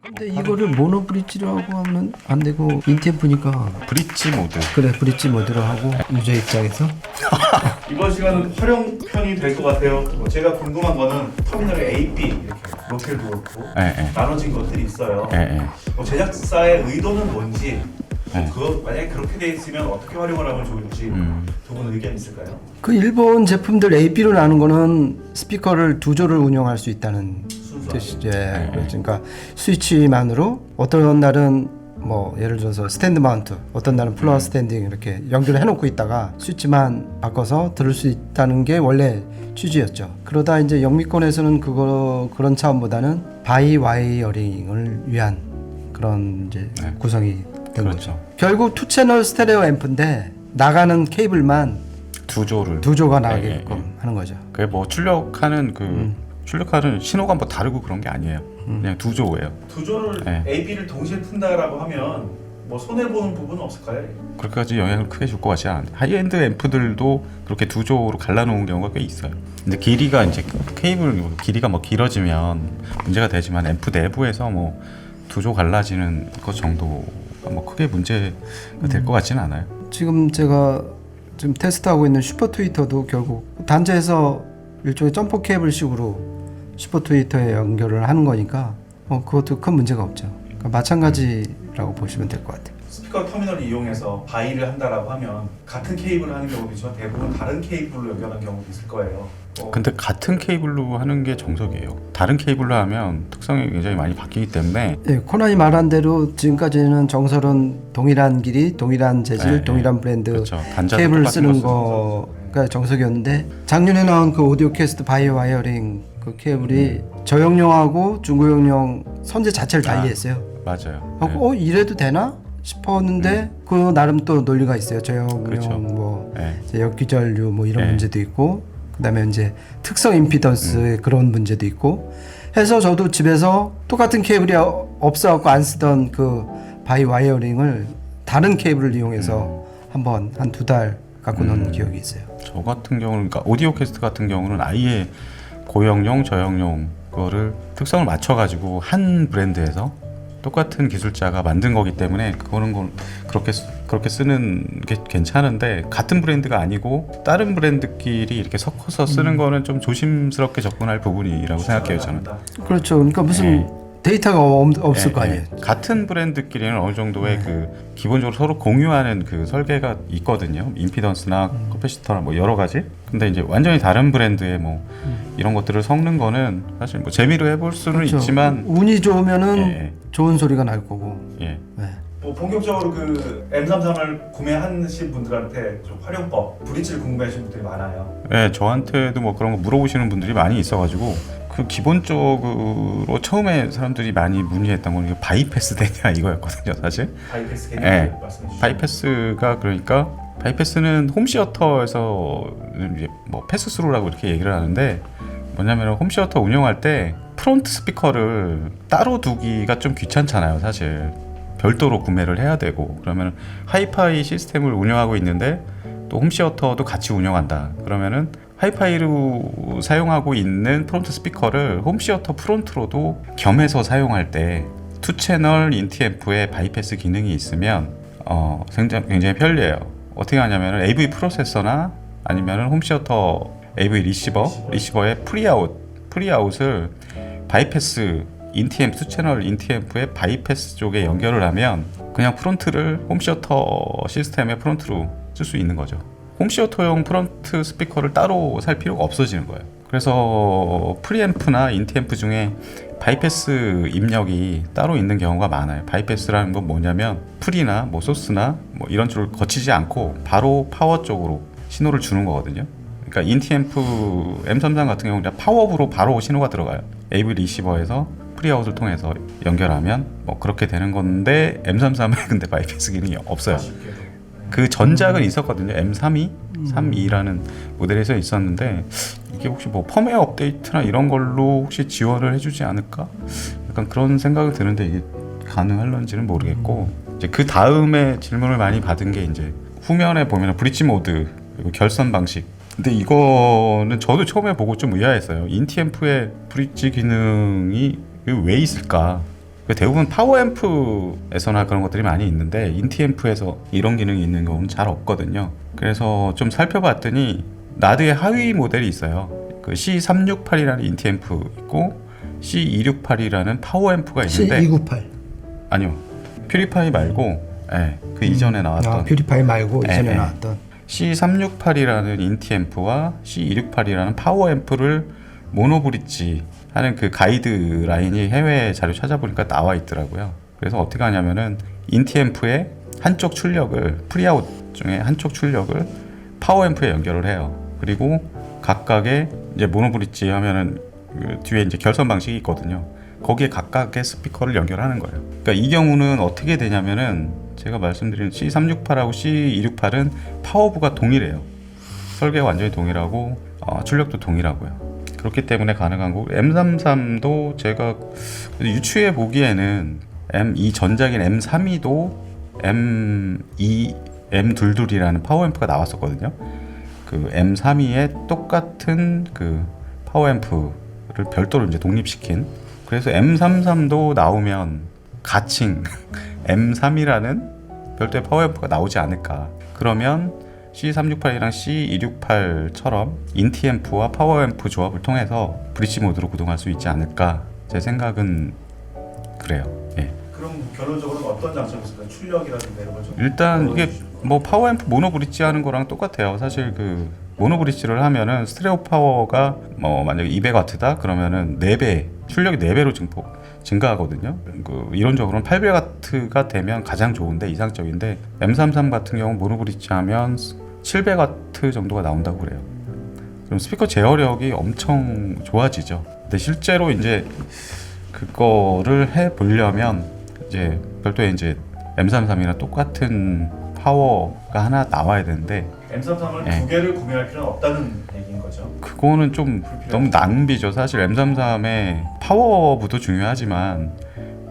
근데 이거를 모노 브릿지로 하고 하면 안 되고 인템프니까 브릿지 모드. 그래 브릿지 모드로 하고 유저 입장에서 이번 시간은 활용편이 될 것 같아요. 제가 궁금한 거는 터미널의 AP 이렇게 로켓도 그렇고 예. 나눠진 것들이 있어요. 예. 제작사의 의도는 뭔지 네. 그거 만약에 그렇게 돼 있으면 어떻게 활용을 하면 좋을지 두 분 의견 있을까요? 그 일본 제품들 AP로 나눈 거는 스피커를 두 조를 운영할 수 있다는 뜻이죠. 그러니까 스위치만으로 어떤 날은 뭐 예를 들어서 스탠드 마운트, 어떤 날은 플로어 스탠딩 이렇게 연결을 해놓고 있다가 스위치만 바꿔서 들을 수 있다는 게 원래 취지였죠. 그러다 이제 영미권에서는 그런 차원보다는 바이 와이어링을 위한 그런 이제 구성이 된 그렇죠. 거죠. 결국 투 채널 스테레오 앰프인데 나가는 케이블만 두 두 조가 나가게끔 하는 거죠. 그게 뭐 출력하는 신호가 뭐 다르고 그런 게 아니에요. 그냥 두 조예요. 두 조를 AP를 동시에 푼다라고 하면 뭐 손해 보는 부분은 없을까요? 그렇게까지 영향을 크게 줄 것 같지 않은데 하이엔드 앰프들도 그렇게 두 조로 갈라놓은 경우가 꽤 있어요. 근데 길이가 이제 케이블 길이가 뭐 길어지면 문제가 되지만 앰프 내부에서 뭐 두 조 갈라지는 것 정도가 뭐 크게 문제가 될 것 같지는 않아요. 지금 제가 지금 테스트하고 있는 슈퍼 트위터도 결국 단자에서 일종의 점퍼 케이블식으로 슈퍼 트위터에 연결을 하는 거니까 그것도 큰 문제가 없죠. 그러니까 마찬가지라고 보시면 될 것 같아요. 스피커 터미널을 이용해서 바이를 한다라고 하면 같은 케이블을 하는 경우도 있지만 대부분 다른 케이블로 연결하는 경우도 있을 거예요. 근데 같은 케이블로 하는 게 정석이에요. 다른 케이블로 하면 특성이 굉장히 많이 바뀌기 때문에 코난이 말한 대로 지금까지는 정설은 동일한 길이, 동일한 재질, 동일한 브랜드 그렇죠. 케이블을 쓰는 거가 정석이었는데 작년에 나온 그 오디오 캐스트 바이 와이어링 그 케이블이 저용량하고 중고용량 선재 자체를 달리했어요. 맞아요. 이래도 되나 싶었는데 그 나름 또 논리가 있어요. 저용량 그렇죠. 뭐 역기전류 뭐 이런 문제도 있고 그다음에 이제 특성 임피던스의 그런 문제도 있고 해서 저도 집에서 똑같은 케이블이 없어갖고 안 쓰던 그 바이 와이어링을 다른 케이블을 이용해서 한번 한 2달 갖고 놓은 기억이 있어요. 저 같은 경우는 그러니까 오디오 캐스트 같은 경우는 아예 고용용 저용용 그거를 특성을 맞춰가지고 한 브랜드에서 똑같은 기술자가 만든 거기 때문에 그거는 그렇게 쓰는 게 괜찮은데 같은 브랜드가 아니고 다른 브랜드끼리 이렇게 섞어서 쓰는 거는 좀 조심스럽게 접근할 부분이라고 생각해요 저는. 그렇죠. 그러니까 무슨 데이터가 없을 거 아니에요. 같은 브랜드끼리는 어느 정도의 그 기본적으로 서로 공유하는 그 설계가 있거든요. 임피던스나 커패시터나 뭐 여러 가지. 근데 이제 완전히 다른 브랜드의 뭐 이런 것들을 섞는 거는 사실 뭐 재미로 해볼 수는 그렇죠. 있지만 운이 좋으면은 좋은 소리가 날 거고. 뭐 본격적으로 그 M33을 구매하신 분들한테 좀 활용법, 브릿지를 궁금해하시는 분들이 많아요. 저한테도 뭐 그런 거 물어보시는 분들이 많이 있어가지고 그 기본적으로 처음에 사람들이 많이 문의했던 건 이게 바이패스 되냐 이거였거든요, 사실. 바이패스 개념 말씀해 주시죠. 바이패스가 그러니까 바이패스는 홈시어터에서 이제 뭐 패스스루라고 이렇게 얘기를 하는데 뭐냐면 홈시어터 운영할 때 프론트 스피커를 따로 두기가 좀 귀찮잖아요, 사실. 별도로 구매를 해야 되고 그러면 하이파이 시스템을 운영하고 있는데 또 홈시어터도 같이 운영한다. 그러면은 하이파이로 사용하고 있는 프론트 스피커를 홈시어터 프론트로도 겸해서 사용할 때 투 채널 인티앰프에 바이패스 기능이 있으면 굉장히 편리해요. 어떻게 하냐면 AV 프로세서나 아니면 홈시어터 AV 리시버의 프리아웃을 바이패스 인티앰프 투 채널 인티앰프의 바이패스 쪽에 연결을 하면 그냥 프론트를 홈시어터 시스템의 프론트로 쓸 수 있는 거죠. 홈시어터용 프론트 스피커를 따로 살 필요가 없어지는 거예요. 그래서 프리앰프나 인티앰프 중에 바이패스 입력이 따로 있는 경우가 많아요. 바이패스라는 건 뭐냐면 프리나 뭐 소스나 뭐 이런 쪽을 거치지 않고 바로 파워 쪽으로 신호를 주는 거거든요. 그러니까 인티앰프 M33 같은 경우는 파워업으로 바로 신호가 들어가요. AV 리시버에서 프리아웃을 통해서 연결하면 뭐 그렇게 되는 건데 M33에 근데 바이패스 기능이 없어요. 그 전작은 있었거든요. M32, 32라는 모델에서 있었는데 이게 혹시 뭐 펌웨어 업데이트나 이런 걸로 혹시 지원을 해주지 않을까? 약간 그런 생각이 드는데 이게 가능할런지는 모르겠고 이제 그 다음에 질문을 많이 받은 게 이제 후면에 보면 브릿지 모드 그리고 결선 방식. 근데 이거는 저도 처음에 보고 좀 의아했어요. 인티앰프의 브릿지 기능이 왜 있을까? 대부분 파워앰프에서나 그런 것들이 많이 있는데 인티앰프에서 이런 기능이 있는 경우는 잘 없거든요. 그래서 좀 살펴봤더니 나드의 하위 모델이 있어요. 그 C368이라는 인티앰프 있고 C268이라는 파워앰프가 있는데 C298. 아니요, 퓨리파이 말고 그 이전에 나왔던 퓨리파이 말고 이전에 예. 나왔던 C368이라는 인티앰프와 C268이라는 파워앰프를 모노브릿지 하는 그 가이드라인이 해외 자료 찾아보니까 나와 있더라고요. 그래서 어떻게 하냐면은 인티앰프의 한쪽 출력을 프리아웃 중에 한쪽 출력을 파워앰프에 연결을 해요. 그리고 각각의 이제 모노브릿지 하면은 그 뒤에 이제 결선 방식이 있거든요. 거기에 각각의 스피커를 연결하는 거예요. 그러니까 이 경우는 어떻게 되냐면은 제가 말씀드린 C368하고 C268은 파워부가 동일해요. 설계가 완전히 동일하고 출력도 동일하고요. 그렇기 때문에 가능한 거고 M33도 제가 유추해 보기에는 이 전작인 M32도 M22이라는 파워앰프가 나왔었거든요. 그 M32에 똑같은 그 파워앰프를 별도로 이제 독립시킨. 그래서 M33도 나오면 가칭 M3이라는 별도의 파워앰프가 나오지 않을까. 그러면 C368이랑 C268처럼 인티앰프와 파워앰프 조합을 통해서 브릿지 모드로 구동할 수 있지 않을까. 제 생각은 그래요. 예. 그럼 결론적으로 어떤 장점이 있을까요? 출력이라든가 이런 걸좀 일단 이게 뭐 파워앰프 모노 브릿지 하는 거랑 똑같아요. 사실 그 모노 브릿지를 하면은 스테레오 파워가 뭐 만약에 200W다 그러면은 4배 출력이 4배로 증가하거든요. 그 이론적으로는 800W가 되면 가장 좋은데 이상적인데 M33 같은 경우 모노 브릿지 하면 700W 정도가 나온다고 그래요. 그럼 스피커 제어력이 엄청 좋아지죠. 근데 실제로 이제 그거를 해 보려면 이제 별도의 이제 M33이랑 똑같은 파워가 하나 나와야 되는데 M33을 예. 두 개를 구매할 필요는 없다는 얘기인 거죠. 그거는 좀 너무 낭비죠. 사실 M33의 파워부도 중요하지만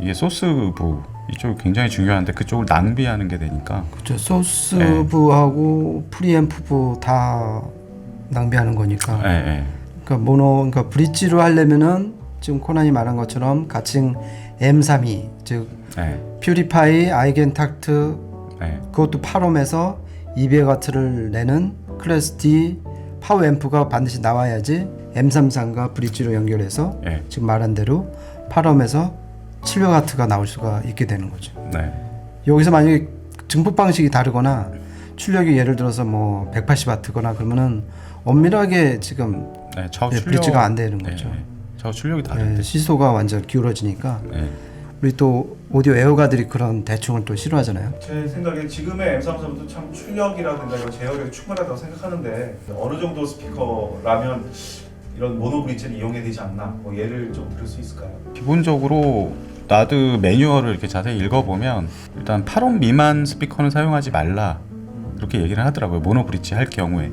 이게 소스부 이쪽 굉장히 중요한데 그쪽을 낭비하는 게 되니까. 그렇죠. 소스부하고 프리앰프부 다 낭비하는 거니까. 예. 그러니까 그러니까 브릿지로 하려면은 지금 코난이 말한 것처럼 가칭 M32 즉 예. 퓨리파이 아이겐탁트 예. 그것도 8옴에서 200W를 내는 클래스 D 파워앰프가 반드시 나와야지 M33과 브릿지로 연결해서 예. 지금 말한 대로 8옴에서 700W가 나올 수가 있게 되는 거죠. 네. 여기서 만약에 증폭 방식이 다르거나 출력이 예를 들어서 뭐 180W거나 그러면은 엄밀하게 지금 네. 좌우 브릿지가 안 되는 거죠. 좌우 출력이 다른데. 시소가 완전 기울어지니까 네. 우리 또 오디오 애호가들이 그런 대충을 또 싫어하잖아요. 제 생각에 지금의 M33도 참 출력이라든가 이런 제어력이 충분하다고 생각하는데 어느 정도 스피커라면 이런 모노 브릿지를 이용해야 되지 않나? 뭐 예를 좀 들을 수 있을까요? 기본적으로 나드 매뉴얼을 이렇게 자세히 읽어보면 일단 8옴 미만 스피커는 사용하지 말라 이렇게 얘기를 하더라고요. 모노 브릿지 할 경우에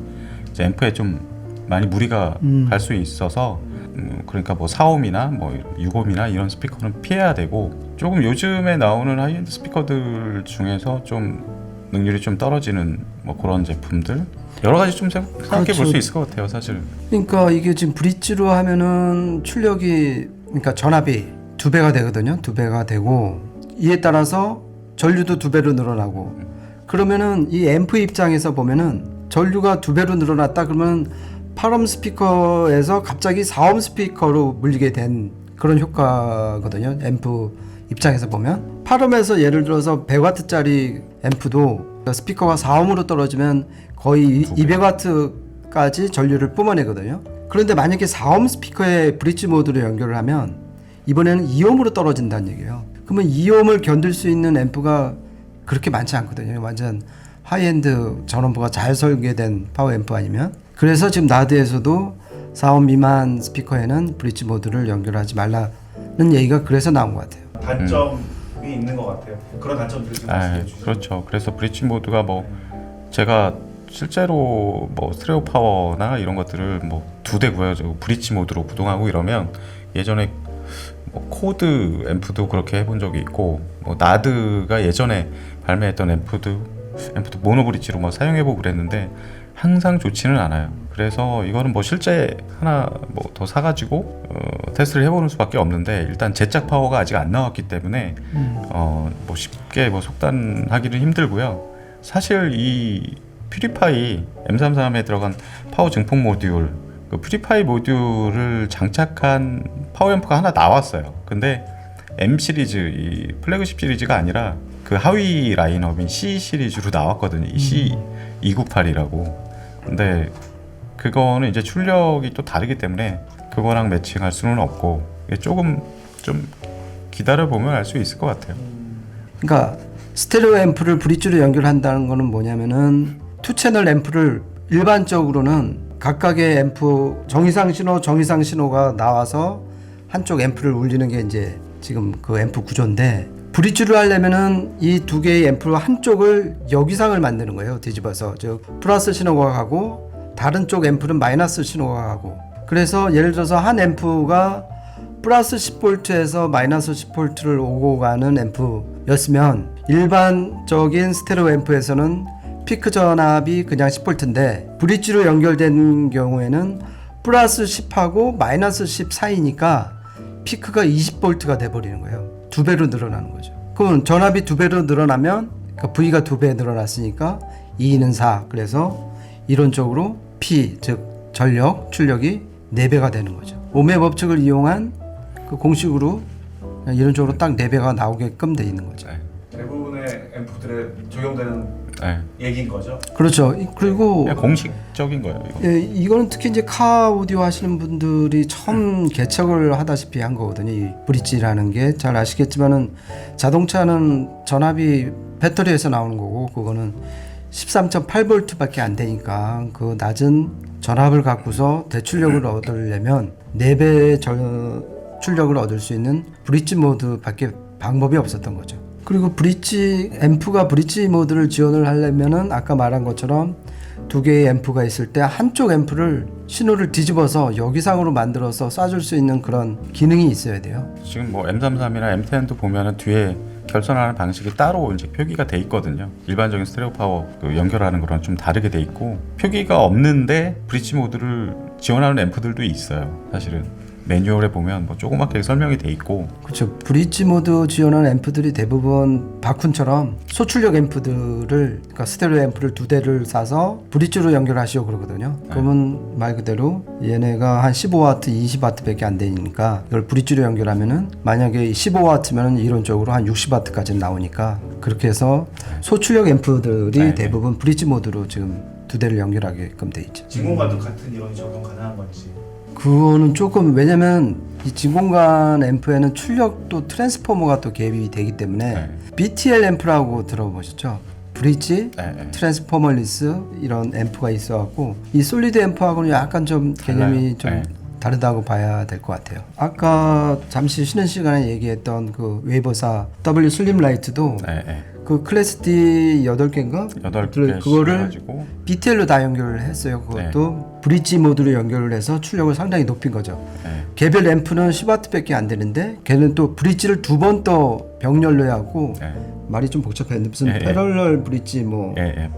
이제 앰프에 좀 많이 무리가 갈 수 있어서 그러니까 뭐 4옴이나 뭐 6옴이나 이런 스피커는 피해야 되고 조금 요즘에 나오는 하이엔드 스피커들 중에서 좀 능률이 좀 떨어지는 뭐 그런 제품들 여러 가지 좀 생각해 볼 그렇죠. 수 있을 것 같아요, 사실. 그러니까 이게 지금 브릿지로 하면은 출력이 그러니까 전압이 2배가 되거든요. 2배가 되고 이에 따라서 전류도 2배로 늘어나고 그러면은 이 앰프 입장에서 보면은 전류가 2배로 늘어났다 그러면 8옴 스피커에서 갑자기 4옴 스피커로 물리게 된 그런 효과거든요. 앰프 입장에서 보면 8옴에서 예를 들어서 100W짜리 앰프도 스피커가 4옴으로 떨어지면 거의 200W까지 전류를 뿜어내거든요. 그런데 만약에 4옴 스피커에 브릿지 모드로 연결을 하면 이번에는 2옴으로 떨어진다는 얘기예요. 그러면 2옴을 견딜 수 있는 앰프가 그렇게 많지 않거든요. 완전 하이엔드 전원부가 잘 설계된 파워 앰프 아니면. 그래서 지금 나드에서도 4옴 미만 스피커에는 브릿지 모드를 연결하지 말라는 얘기가 그래서 나온 것 같아요. 단점이 있는 것 같아요. 그런 단점들을 좀 말씀해 주시죠. 그렇죠. 그래서 브릿지 모드가 뭐 제가 실제로 뭐 스테레오 파워나 이런 것들을 뭐 2대 구해가지고 브릿지 모드로 구동하고 이러면 예전에 뭐 코드 앰프도 그렇게 해본 적이 있고 뭐 나드가 예전에 발매했던 앰프도 모노 브릿지로 뭐 사용해보고 그랬는데 항상 좋지는 않아요. 그래서 이거는 뭐 실제 하나 뭐 더 사가지고 테스트를 해보는 수밖에 없는데, 일단 제작 파워가 아직 안 나왔기 때문에 뭐 쉽게 뭐 속단하기는 힘들고요. 사실 이 퓨리파이 M33에 들어간 파워 증폭 모듈, 그 퓨리파이 모듈을 장착한 파워앰프가 하나 나왔어요. 근데 M 시리즈, 이 플래그십 시리즈가 아니라 그 하위 라인업인 C 시리즈로 나왔거든요. 이 C298이라고. 근데 그거는 이제 출력이 또 다르기 때문에 그거랑 매칭할 수는 없고, 조금 좀 기다려 보면 알 수 있을 것 같아요. 그러니까 스테레오 앰프를 브릿지로 연결한다는 거는 뭐냐면은 투 채널 앰프를 일반적으로는 각각의 앰프 정의상 신호가 나와서 한쪽 앰프를 울리는 게 이제 지금 그 앰프 구조인데, 브릿지로 하려면은 이 두 개의 앰프 한쪽을 여기상을 만드는 거예요. 뒤집어서 즉 플러스 신호가 가고 다른 쪽 앰프는 마이너스 신호가 가고, 그래서 예를 들어서 한 앰프가 플러스 10V에서 마이너스 10V를 오고 가는 앰프였으면 일반적인 스테레오 앰프에서는 피크 전압이 그냥 10V인데 브릿지로 연결된 경우에는 플러스 10하고 마이너스 10 사이니까 피크가 20V가 돼버리는 거예요. 2배로 늘어나는 거죠. 그러면 전압이 2배로 늘어나면 그러니까 V가 2배 늘어났으니까 2는 4, 그래서 이론적으로 P 즉 전력, 출력이 4배가 되는 거죠. 오음의 법칙을 이용한 그 공식으로 이론적으로 딱 4배가 나오게끔 돼 있는 거죠. 대부분의 앰프들에 적용되는 얘기인 거죠. 그렇죠. 그리고 그냥 공식적인 거예요. 이거. 예, 이거는 특히 이제 카 오디오 하시는 분들이 처음 개척을 하다시피 한 거거든요. 이 브릿지라는 게 잘 아시겠지만은 자동차는 전압이 배터리에서 나오는 거고, 그거는 13.8V밖에 안 되니까 그 낮은 전압을 갖고서 대출력을 얻으려면 4배의 출력을 얻을 수 있는 브릿지 모드밖에 방법이 없었던 거죠. 그리고 브릿지 앰프가 브릿지 모드를 지원을 하려면은 아까 말한 것처럼 두 개의 앰프가 있을 때 한쪽 앰프를 신호를 뒤집어서 여기상으로 만들어서 쏴줄 수 있는 그런 기능이 있어야 돼요. 지금 뭐 M33이나 M10도 보면은 뒤에 결선하는 방식이 따로 이제 표기가 돼 있거든요. 일반적인 스테레오 파워 그 연결하는 거랑 좀 다르게 돼 있고, 표기가 없는데 브릿지 모드를 지원하는 앰프들도 있어요. 사실은 매뉴얼에 보면 뭐 조그맣게 설명이 돼 있고. 그렇죠. 브릿지 모드 지원하는 앰프들이 대부분 바쿤처럼 소출력 앰프들을, 그러니까 스테레오 앰프를 2대를 사서 브릿지로 연결하시오 그러거든요. 그러면 말 그대로 얘네가 한 15W, 20W밖에 안 되니까 이걸 브릿지로 연결하면은 만약에 15W면은 이론적으로 한 60W까지 나오니까, 그렇게 해서 소출력 앰프들이 대부분 브릿지 모드로 지금 2대를 연결하게끔 돼 있죠. 진공관도 같은 이론이 적용 가능한 건지. 그거는 조금, 왜냐면 이 진공관 앰프에는 출력도 트랜스포머가 또 개입이 되기 때문에 BTL 앰프라고 들어보셨죠? 브릿지, 트랜스포머리스 이런 앰프가 있어갖고 이 솔리드 앰프하고는 약간 좀 개념이 좀 다르다고 봐야 될 것 같아요. 아까 잠시 쉬는 시간에 얘기했던 그 웨이버사 W 슬림 라이트도 그 클래스 D 8개인가? 8개 그거를 BTL로 다 연결을 했어요. 그것도 브릿지 모드로 연결을 해서 출력을 상당히 높인 거죠. 개별 앰프는 10W밖에 안 되는데 걔는 또 브릿지를 2번 또 병렬로 하고, 말이 좀 복잡했는데 무슨 패럴럴 브릿지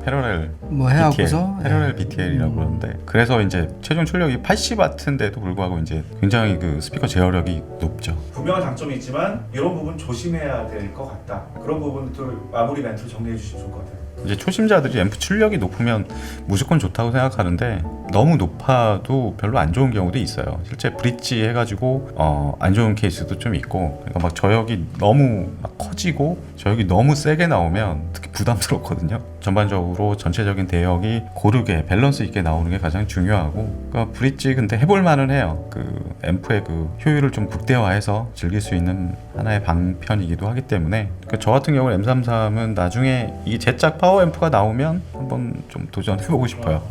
패러렐 뭐 해갖고서 패러렐 BTL이라고 그러는데, 그래서 이제 최종 출력이 80W인데도 불구하고 이제 굉장히 그 스피커 제어력이 높죠. 분명한 장점이 있지만 이런 부분 조심해야 될 것 같다. 그런 부분들 마무리 멘트로 정리해 주시면 좋을 것 같아요. 이제 초심자들이 앰프 출력이 높으면 무조건 좋다고 생각하는데, 너무 높아도 별로 안 좋은 경우도 있어요. 실제 브릿지 해가지고 안 좋은 케이스도 좀 있고, 그러니까 막 저역이 너무 막 커지고 저역이 너무 세게 나오면 특히 부담스럽거든요. 전반적으로 전체적인 대역이 고르게 밸런스 있게 나오는 게 가장 중요하고, 그러니까 브릿지 근데 해볼 만은 해요. 그 앰프의 그 효율을 좀 극대화해서 즐길 수 있는 하나의 방편이기도 하기 때문에, 그러니까 저 같은 경우는 M33은 나중에 이 제작 파워 앰프가 나오면 한번 좀 도전해보고 싶어요.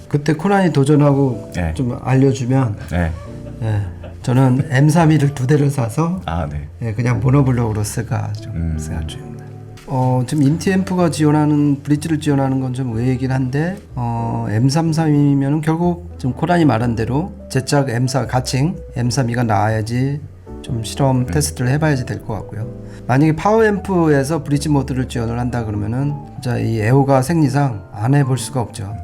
그때 코난이 도전하고 좀 알려주면 저는 M32를 2대를 사서 그냥 모노블록으로 쓸까 좀 생각 중입니다. 지금 인티앰프가 지원하는 브릿지를 지원하는 건 좀 의외이긴 한데, M33이면은 결국 지금 코난이 말한 대로 제작 M4 가칭 M32가 나와야지 좀 실험 테스트를 해봐야지 될 것 같고요. 만약에 파워앰프에서 브릿지 모드를 지원을 한다 그러면은 진짜 이 애호가 생리상 안 해볼 수가 없죠.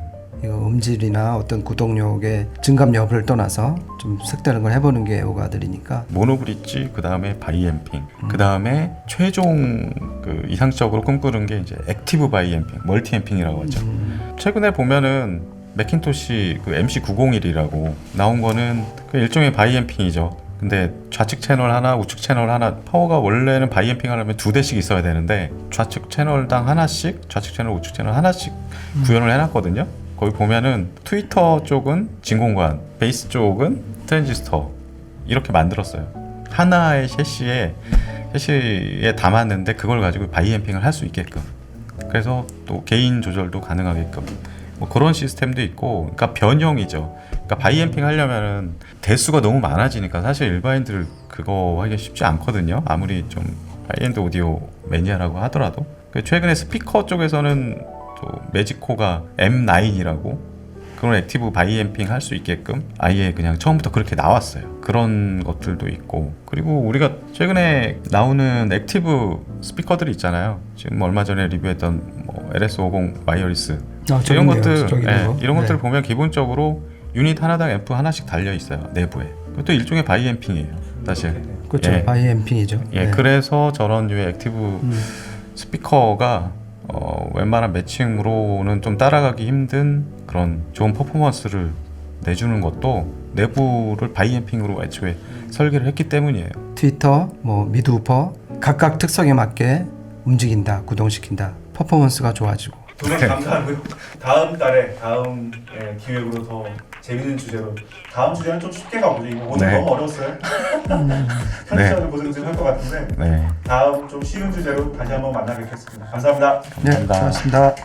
이거 음질이나 어떤 구동력의 증감 여부를 떠나서 좀 색다른 걸 해보는 게 오가들이니까. 모노브릿지, 그 다음에 바이앰핑, 그 다음에 최종 그 이상적으로 꿈꾸는 게 이제 액티브 바이앰핑, 멀티앰핑이라고 하죠. 최근에 보면은 맥킨토시 그 MC901이라고 나온 거는 그 일종의 바이앰핑이죠. 근데 좌측 채널 하나, 우측 채널 하나, 파워가 원래는 바이앰핑 하려면 2대씩 있어야 되는데 좌측 채널당 하나씩, 좌측 채널, 우측 채널 하나씩 구현을 해놨거든요. 거기 보면은 트위터 쪽은 진공관, 베이스 쪽은 트랜지스터 이렇게 만들었어요. 하나의 셰시에 담았는데 그걸 가지고 바이앰핑을 할 수 있게끔. 그래서 또 개인 조절도 가능하게끔 뭐 그런 시스템도 있고, 그러니까 변형이죠. 그러니까 바이앰핑 하려면은 대수가 너무 많아지니까 사실 일반인들 그거 하기 쉽지 않거든요. 아무리 좀 하이엔드 오디오 매니아라고 하더라도. 최근에 스피커 쪽에서는 또 매직코가 M9이라고 그런 액티브 바이앰핑 할 수 있게끔 아예 그냥 처음부터 그렇게 나왔어요. 그런 것들도 있고, 그리고 우리가 최근에 나오는 액티브 스피커들이 있잖아요. 지금 얼마 전에 리뷰했던 뭐 LS50 와이어리스 이런 것들, 이런 것들 보면 기본적으로 유닛 하나당 앰프 하나씩 달려 있어요, 내부에. 그것도 일종의 바이앰핑이에요, 사실. 그렇죠. 예. 바이앰핑이죠. 예, 그래서 저런 류의 액티브 스피커가 웬만한 매칭으로는 좀 따라가기 힘든 그런 좋은 퍼포먼스를 내주는 것도 내부를 바이앰핑으로 애초에 설계를 했기 때문이에요. 트위터, 뭐 미드우퍼 각각 특성에 맞게 움직인다, 구동시킨다, 퍼포먼스가 좋아지고. 두 분 감사하고요. 다음 달에 다음 기획으로 더 재밌는 주제로, 다음 주제는 좀 쉽게 가보죠. 이거 오늘 네. 너무 어려웠어요. 편집자들 고생할 것 같은데 네. 다음 좀 쉬운 주제로 다시 한번 만나 뵙겠습니다. 감사합니다. 네, 감사합니다. 고맙습니다.